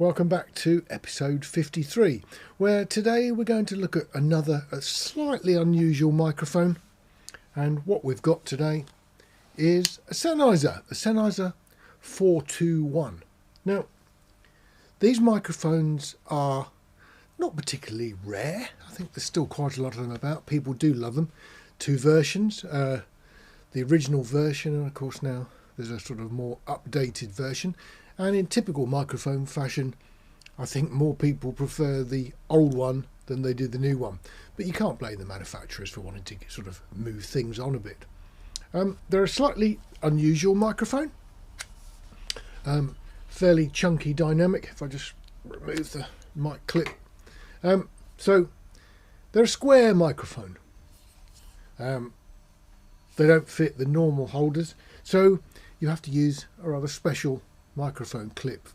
Welcome back to episode 53, where today we're going to look at a slightly unusual microphone. And what we've got today is a Sennheiser 421. Now, these microphones are not particularly rare. I think there's still quite a lot of them about. People do love them. Two versions, the original version, and of course now there's a sort of more updated version. And in typical microphone fashion, I think more people prefer the old one than they do the new one. But you can't blame the manufacturers for wanting to sort of move things on a bit. They're a slightly unusual microphone. Fairly chunky dynamic. If I just remove the mic clip. So they're a square microphone. They don't fit the normal holders. So you have to use a rather special microphone clip,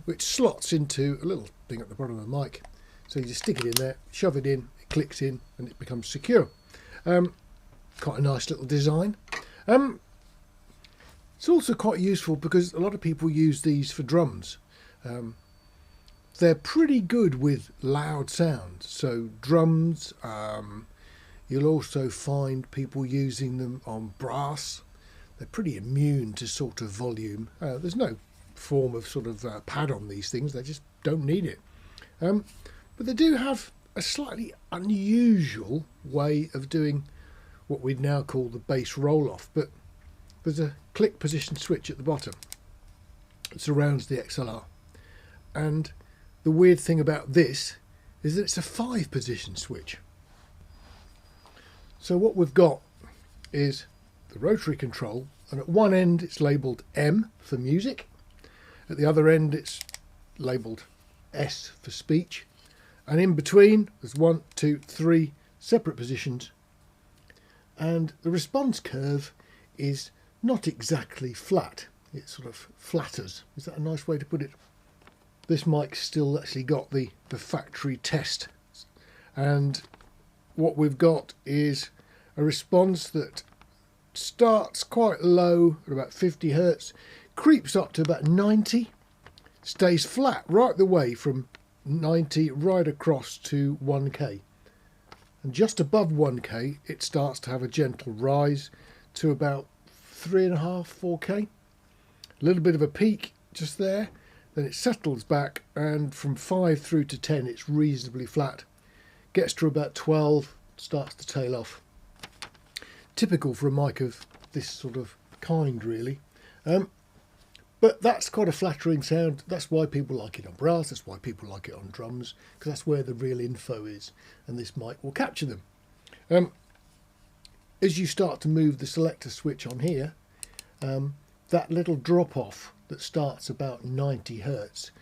which slots into a little thing at the bottom of the mic. So you just stick it in there, shove it in, it clicks in, and it becomes secure. Quite a nice little design. It's also quite useful because a lot of people use these for drums. They're pretty good with loud sounds. So drums, you'll also find people using them on brass. They're pretty immune to sort of volume. There's no form of sort of pad on these things. They just don't need it. But they do have a slightly unusual way of doing what we'd now call the bass roll-off. But there's a click position switch at the bottom that surrounds the XLR. And the weird thing about this is that it's a 5-position switch. So what we've got is the rotary control, and at one end it's labelled M for music, at the other end it's labelled S for speech, and in between there's 1, 2, 3 separate positions, and the response curve is not exactly flat, it sort of flatters. Is that a nice way to put it? This mic's still actually got the factory test, and what we've got is a response that starts quite low at about 50 Hertz, creeps up to about 90, stays flat right the way from 90 right across to 1K. And just above 1K, it starts to have a gentle rise to about 3.5, 4K. A little bit of a peak just there, then it settles back, and from 5 through to 10, it's reasonably flat. Gets to about 12, starts to tail off. Typical for a mic of this sort of kind, really. But that's quite a flattering sound. That's why people like it on brass, that's why people like it on drums, because that's where the real info is, and this mic will capture them. As you start to move the selector switch on here, that little drop off that starts about 90 Hertz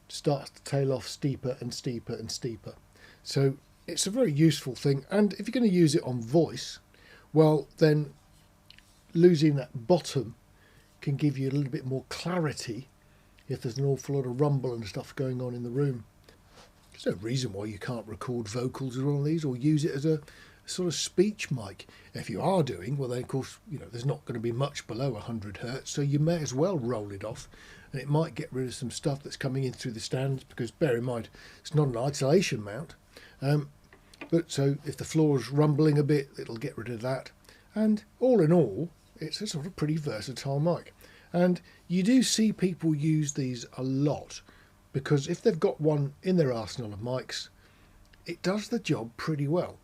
starts to tail off steeper and steeper and steeper. So it's a very useful thing, and if you're going to use it on voice, well, then losing that bottom can give you a little bit more clarity if there's an awful lot of rumble and stuff going on in the room. There's no reason why you can't record vocals with one of these or use it as a sort of speech mic. If you are doing, well then of course, there's not going to be much below 100 Hertz, so you may as well roll it off, and it might get rid of some stuff that's coming in through the stands, because bear in mind, it's not an isolation mount. But so if the floor's rumbling a bit, it'll get rid of that. And all in all, it's a sort of pretty versatile mic. And you do see people use these a lot, because if they've got one in their arsenal of mics, it does the job pretty well.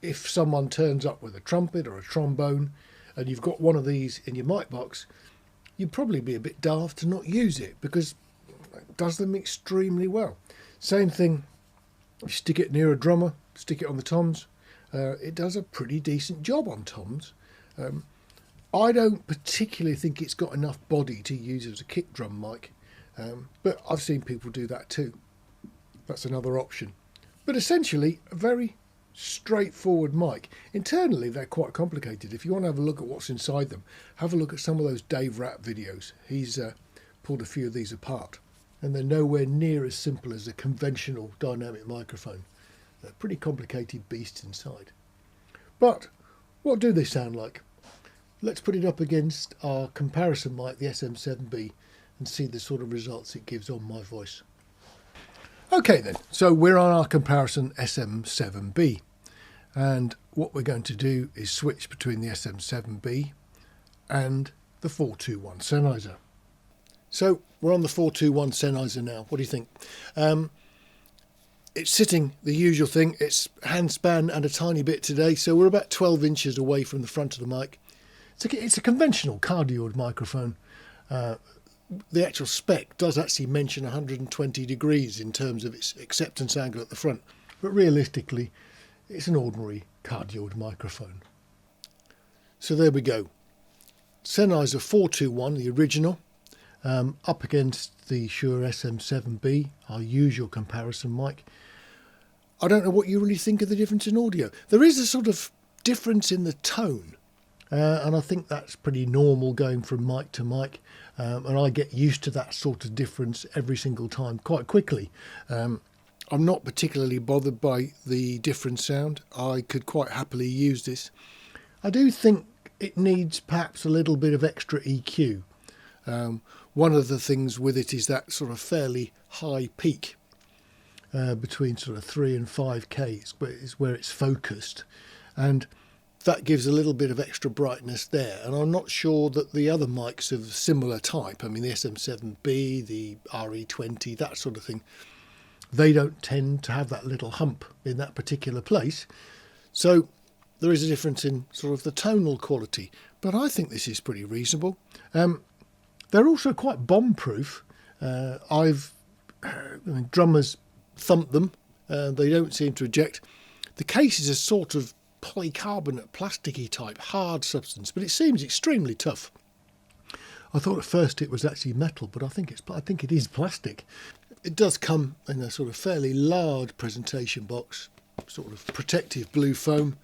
If someone turns up with a trumpet or a trombone, and you've got one of these in your mic box, you'd probably be a bit daft to not use it, because it does them extremely well. Same thing, you stick it near a drummer, stick it on the toms, it does a pretty decent job on toms. I don't particularly think it's got enough body to use as a kick drum mic, but I've seen people do that too. That's another option. But essentially, a very straightforward mic. Internally, they're quite complicated. If you want to have a look at what's inside them, have a look at some of those Dave Rapp videos. He's pulled a few of these apart, and they're nowhere near as simple as a conventional dynamic microphone. They're pretty complicated beasts inside. But what do they sound like? Let's put it up against our comparison mic, the SM7B, and see the sort of results it gives on my voice. Okay then, so we're on our comparison SM7B, and what we're going to do is switch between the SM7B and the 421 Sennheiser. So we're on the 421 Sennheiser now. What do you think? It's sitting the usual thing. It's handspan and a tiny bit today, so we're about 12 inches away from the front of the mic. It's a conventional cardioid microphone. The actual spec does actually mention 120 degrees in terms of its acceptance angle at the front, but realistically it's an ordinary cardioid microphone. So there we go. Sennheiser 421, the original, up against the Shure SM7B, our usual comparison mic. I don't know what you really think of the difference in audio. There is a sort of difference in the tone. And I think that's pretty normal going from mic to mic, and I get used to that sort of difference every single time quite quickly. I'm not particularly bothered by the different sound. I could quite happily use this. I do think it needs perhaps a little bit of extra EQ. One of the things with it is that sort of fairly high peak between sort of 3 and 5K is where it's focused, and that gives a little bit of extra brightness there. And I'm not sure that the other mics of similar type, I mean the SM7B, the RE20, that sort of thing, they don't tend to have that little hump in that particular place. So there is a difference in sort of the tonal quality, but I think this is pretty reasonable. They're also quite bomb-proof. Drummers thump them, they don't seem to eject. The case is a sort of polycarbonate, plasticky type, hard substance, but it seems extremely tough. I thought at first it was actually metal, but I think it is plastic. It does come in a sort of fairly large presentation box, sort of protective blue foam.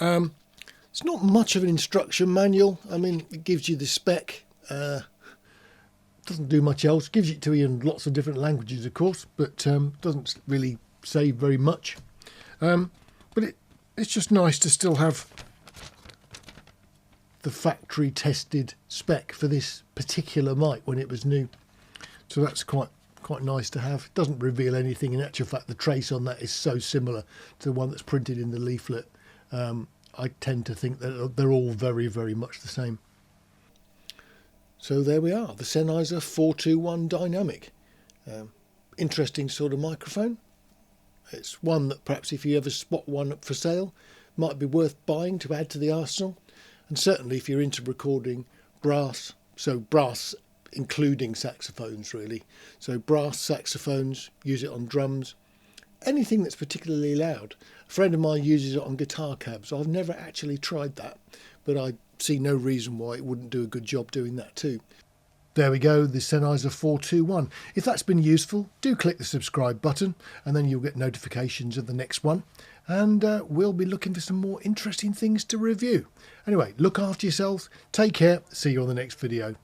It's not much of an instruction manual. I mean, it gives you the spec. Doesn't do much else. Gives it to you in lots of different languages, of course, but doesn't really say very much. But it's just nice to still have the factory tested spec for this particular mic when it was new. So that's quite nice to have. It doesn't reveal anything. In actual fact, the trace on that is so similar to the one that's printed in the leaflet. I tend to think that they're all very, very much the same. So there we are, the Sennheiser 421 Dynamic. Interesting sort of microphone. It's one that perhaps if you ever spot one up for sale, might be worth buying to add to the arsenal. And certainly if you're into recording brass, so brass including saxophones really. So brass saxophones, use it on drums, anything that's particularly loud. A friend of mine uses it on guitar cabs. I've never actually tried that, but I see no reason why it wouldn't do a good job doing that too. There we go, the Sennheiser 421. If that's been useful, do click the subscribe button and then you'll get notifications of the next one. And we'll be looking for some more interesting things to review. Anyway, look after yourselves, take care, see you on the next video.